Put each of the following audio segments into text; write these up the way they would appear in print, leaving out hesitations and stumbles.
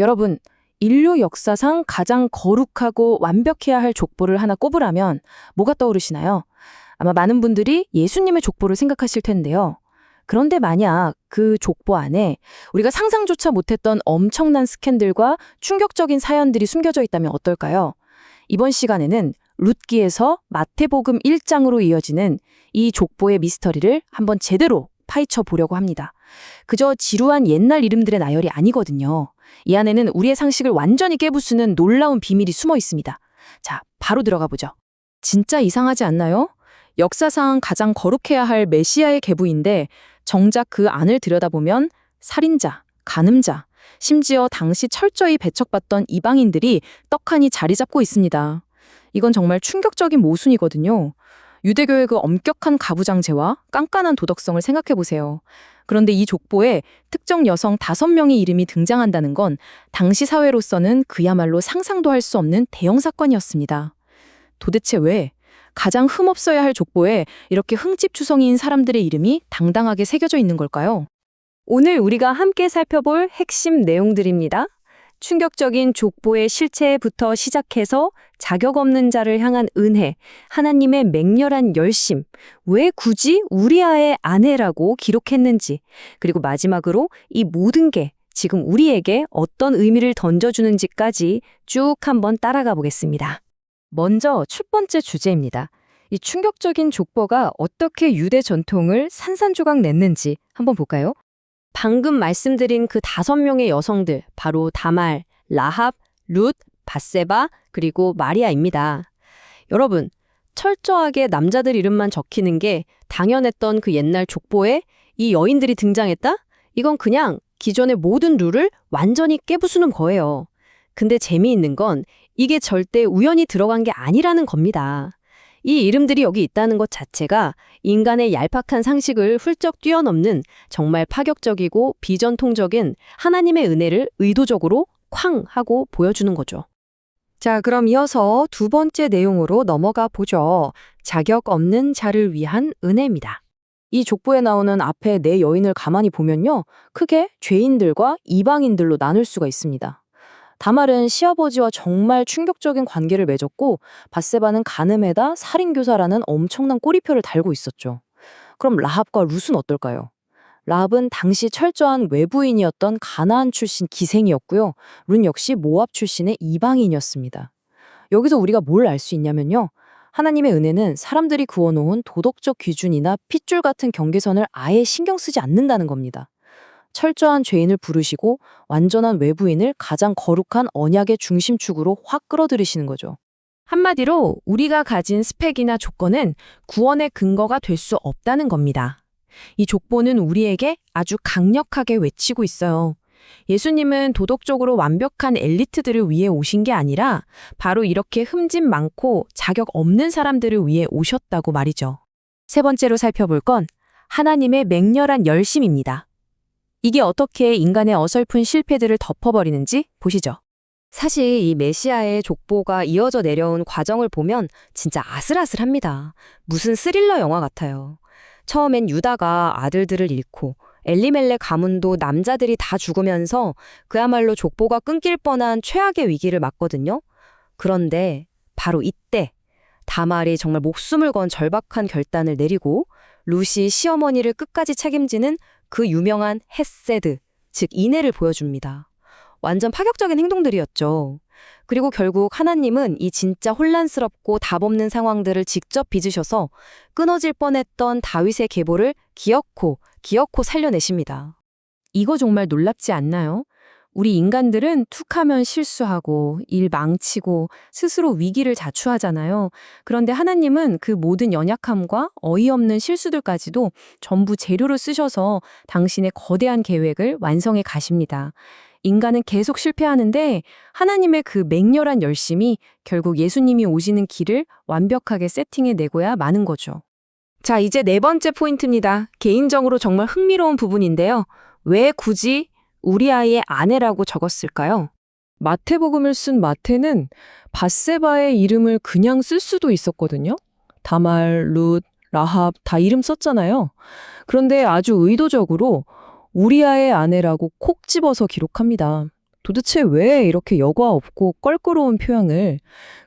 여러분, 인류 역사상 가장 거룩하고 완벽해야 할 족보를 하나 꼽으라면 뭐가 떠오르시나요? 아마 많은 분들이 예수님의 족보를 생각하실 텐데요. 그런데 만약 그 족보 안에 우리가 상상조차 못했던 엄청난 스캔들과 충격적인 사연들이 숨겨져 있다면 어떨까요? 이번 시간에는 룻기에서 마태복음 1장으로 이어지는 이 족보의 미스터리를 한번 제대로 파헤쳐 보려고 합니다. 그저 지루한 옛날 이름들의 나열이 아니거든요. 이 안에는 우리의 상식을 완전히 깨부수는 놀라운 비밀이 숨어 있습니다. 자, 바로 들어가 보죠. 진짜 이상하지 않나요? 역사상 가장 거룩해야 할 메시아의 계보인데 정작 그 안을 들여다보면 살인자, 간음자, 심지어 당시 철저히 배척받던 이방인들이 떡하니 자리 잡고 있습니다. 이건 정말 충격적인 모순이거든요. 유대교의 그 엄격한 가부장제와 깐깐한 도덕성을 생각해 보세요. 그런데 이 족보에 특정 여성 5명의 이름이 등장한다는 건 당시 사회로서는 그야말로 상상도 할 수 없는 대형 사건이었습니다. 도대체 왜 가장 흠없어야 할 족보에 이렇게 흥집투성이인 사람들의 이름이 당당하게 새겨져 있는 걸까요? 오늘 우리가 함께 살펴볼 핵심 내용들입니다. 충격적인 족보의 실체부터 시작해서 자격 없는 자를 향한 은혜, 하나님의 맹렬한 열심, 왜 굳이 우리아의 아내라고 기록했는지, 그리고 마지막으로 이 모든 게 지금 우리에게 어떤 의미를 던져주는지까지 쭉 한번 따라가 보겠습니다. 먼저 첫 번째 주제입니다. 이 충격적인 족보가 어떻게 유대 전통을 산산조각 냈는지 한번 볼까요? 방금 말씀드린 그 5명의 여성들, 바로 다말, 라합, 룻, 밧세바, 그리고 마리아입니다. 여러분, 철저하게 남자들 이름만 적히는 게 당연했던 그 옛날 족보에 이 여인들이 등장했다? 이건 그냥 기존의 모든 룰을 완전히 깨부수는 거예요. 근데 재미있는 건 이게 절대 우연히 들어간 게 아니라는 겁니다. 이 이름들이 여기 있다는 것 자체가 인간의 얄팍한 상식을 훌쩍 뛰어넘는 정말 파격적이고 비전통적인 하나님의 은혜를 의도적으로 쾅 하고 보여주는 거죠. 자, 그럼 이어서 두 번째 내용으로 넘어가 보죠. 자격 없는 자를 위한 은혜입니다. 이 족보에 나오는 앞에 4여인을 가만히 보면요. 크게 죄인들과 이방인들로 나눌 수가 있습니다. 다말은 시아버지와 정말 충격적인 관계를 맺었고 밧세바는 간음에다 살인교사라는 엄청난 꼬리표를 달고 있었죠. 그럼 라합과 룻은 어떨까요? 라합은 당시 철저한 외부인이었던 가나안 출신 기생이었고요. 룻 역시 모압 출신의 이방인이었습니다. 여기서 우리가 뭘 알 수 있냐면요. 하나님의 은혜는 사람들이 그어놓은 도덕적 기준이나 핏줄 같은 경계선을 아예 신경 쓰지 않는다는 겁니다. 철저한 죄인을 부르시고 완전한 외부인을 가장 거룩한 언약의 중심축으로 확 끌어들이시는 거죠. 한마디로 우리가 가진 스펙이나 조건은 구원의 근거가 될 수 없다는 겁니다. 이 족보는 우리에게 아주 강력하게 외치고 있어요. 예수님은 도덕적으로 완벽한 엘리트들을 위해 오신 게 아니라 바로 이렇게 흠집 많고 자격 없는 사람들을 위해 오셨다고 말이죠. 세 번째로 살펴볼 건 하나님의 맹렬한 열심입니다. 이게 어떻게 인간의 어설픈 실패들을 덮어버리는지 보시죠. 사실 이 메시아의 족보가 이어져 내려온 과정을 보면 진짜 아슬아슬합니다. 무슨 스릴러 영화 같아요. 처음엔 유다가 아들들을 잃고 엘리멜렉 가문도 남자들이 다 죽으면서 그야말로 족보가 끊길 뻔한 최악의 위기를 맞거든요. 그런데 바로 이때 다말이 정말 목숨을 건 절박한 결단을 내리고 룻이 시어머니를 끝까지 책임지는 그 유명한 헤세드, 즉 인애를 보여줍니다. 완전 파격적인 행동들이었죠. 그리고 결국 하나님은 이 진짜 혼란스럽고 답없는 상황들을 직접 빚으셔서 끊어질 뻔했던 다윗의 계보를 기어코 살려내십니다. 이거 정말 놀랍지 않나요? 우리 인간들은 툭하면 실수하고 일 망치고 스스로 위기를 자초하잖아요. 그런데 하나님은 그 모든 연약함과 어이없는 실수들까지도 전부 재료로 쓰셔서 당신의 거대한 계획을 완성해 가십니다. 인간은 계속 실패하는데 하나님의 그 맹렬한 열심이 결국 예수님이 오시는 길을 완벽하게 세팅해내고야 마는 거죠. 자, 이제 네 번째 포인트입니다. 개인적으로 정말 흥미로운 부분인데요. 왜 굳이 우리 아이의 아내라고 적었을까요? 마태복음을 쓴 마태는 밧세바의 이름을 그냥 쓸 수도 있었거든요. 다말, 룻, 라합 다 이름 썼잖아요. 그런데 아주 의도적으로 우리아의 아내라고 콕 집어서 기록합니다. 도대체 왜 이렇게 여과 없고 껄끄러운 표현을,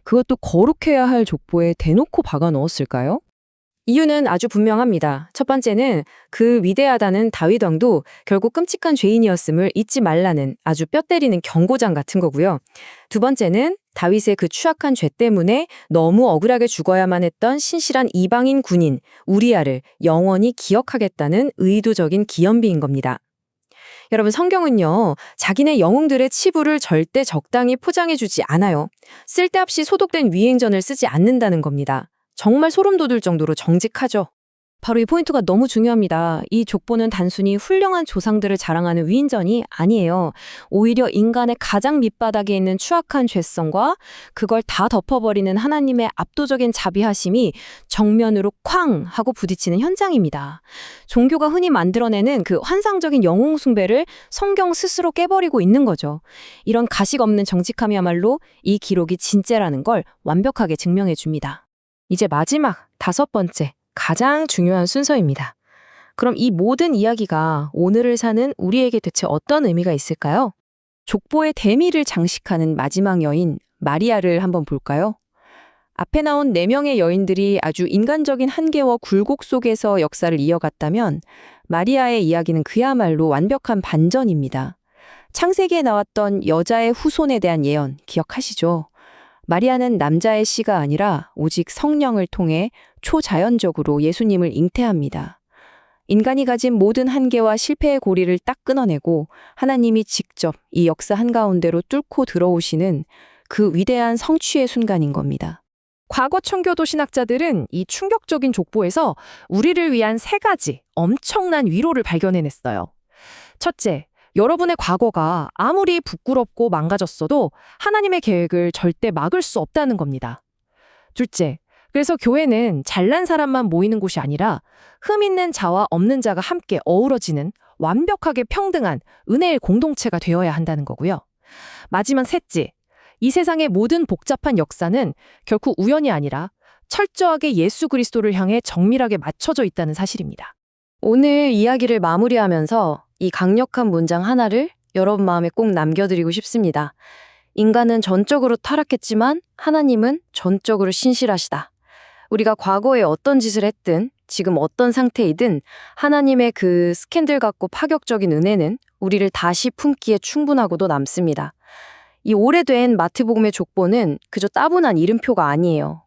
그것도 거룩해야 할 족보에 대놓고 박아 넣었을까요? 이유는 아주 분명합니다. 첫 번째는 그 위대하다는 다윗 왕도 결국 끔찍한 죄인이었음을 잊지 말라는 아주 뼈 때리는 경고장 같은 거고요. 두 번째는 다윗의 그 추악한 죄 때문에 너무 억울하게 죽어야만 했던 신실한 이방인 군인 우리아를 영원히 기억하겠다는 의도적인 기연비인 겁니다. 여러분, 성경은요, 자기네 영웅들의 치부를 절대 적당히 포장해주지 않아요. 쓸데없이 소독된 위행전을 쓰지 않는다는 겁니다. 정말 소름 돋을 정도로 정직하죠. 바로 이 포인트가 너무 중요합니다. 이 족보는 단순히 훌륭한 조상들을 자랑하는 위인전이 아니에요. 오히려 인간의 가장 밑바닥에 있는 추악한 죄성과 그걸 다 덮어버리는 하나님의 압도적인 자비하심이 정면으로 쾅 하고 부딪히는 현장입니다. 종교가 흔히 만들어내는 그 환상적인 영웅 숭배를 성경 스스로 깨버리고 있는 거죠. 이런 가식 없는 정직함이야말로 이 기록이 진짜라는 걸 완벽하게 증명해 줍니다. 이제 마지막 5번째. 가장 중요한 순서입니다. 그럼 이 모든 이야기가 오늘을 사는 우리에게 대체 어떤 의미가 있을까요? 족보의 대미를 장식하는 마지막 여인 마리아를 한번 볼까요? 앞에 나온 4명의 여인들이 아주 인간적인 한계와 굴곡 속에서 역사를 이어갔다면 마리아의 이야기는 그야말로 완벽한 반전입니다. 창세기에 나왔던 여자의 후손에 대한 예언 기억하시죠? 마리아는 남자의 씨가 아니라 오직 성령을 통해 초자연적으로 예수님을 잉태합니다. 인간이 가진 모든 한계와 실패의 고리를 딱 끊어내고 하나님이 직접 이 역사 한가운데로 뚫고 들어오시는 그 위대한 성취의 순간인 겁니다. 과거 청교도 신학자들은 이 충격적인 족보에서 우리를 위한 3가지 엄청난 위로를 발견해냈어요. 첫째, 여러분의 과거가 아무리 부끄럽고 망가졌어도 하나님의 계획을 절대 막을 수 없다는 겁니다. 둘째, 그래서 교회는 잘난 사람만 모이는 곳이 아니라 흠 있는 자와 없는 자가 함께 어우러지는 완벽하게 평등한 은혜의 공동체가 되어야 한다는 거고요. 마지막 셋째, 이 세상의 모든 복잡한 역사는 결코 우연이 아니라 철저하게 예수 그리스도를 향해 정밀하게 맞춰져 있다는 사실입니다. 오늘 이야기를 마무리하면서 이 강력한 문장 하나를 여러분 마음에 꼭 남겨드리고 싶습니다. 인간은 전적으로 타락했지만 하나님은 전적으로 신실하시다. 우리가 과거에 어떤 짓을 했든 지금 어떤 상태이든 하나님의 그 스캔들 같고 파격적인 은혜는 우리를 다시 품기에 충분하고도 남습니다. 이 오래된 마태복음의 족보는 그저 따분한 이름표가 아니에요.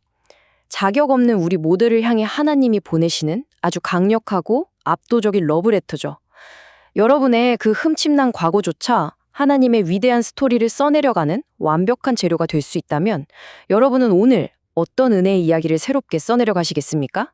자격 없는 우리 모두를 향해 하나님이 보내시는 아주 강력하고 압도적인 러브레터죠. 여러분의 그 흠집난 과거조차 하나님의 위대한 스토리를 써내려가는 완벽한 재료가 될 수 있다면 여러분은 오늘 어떤 은혜의 이야기를 새롭게 써내려 가시겠습니까?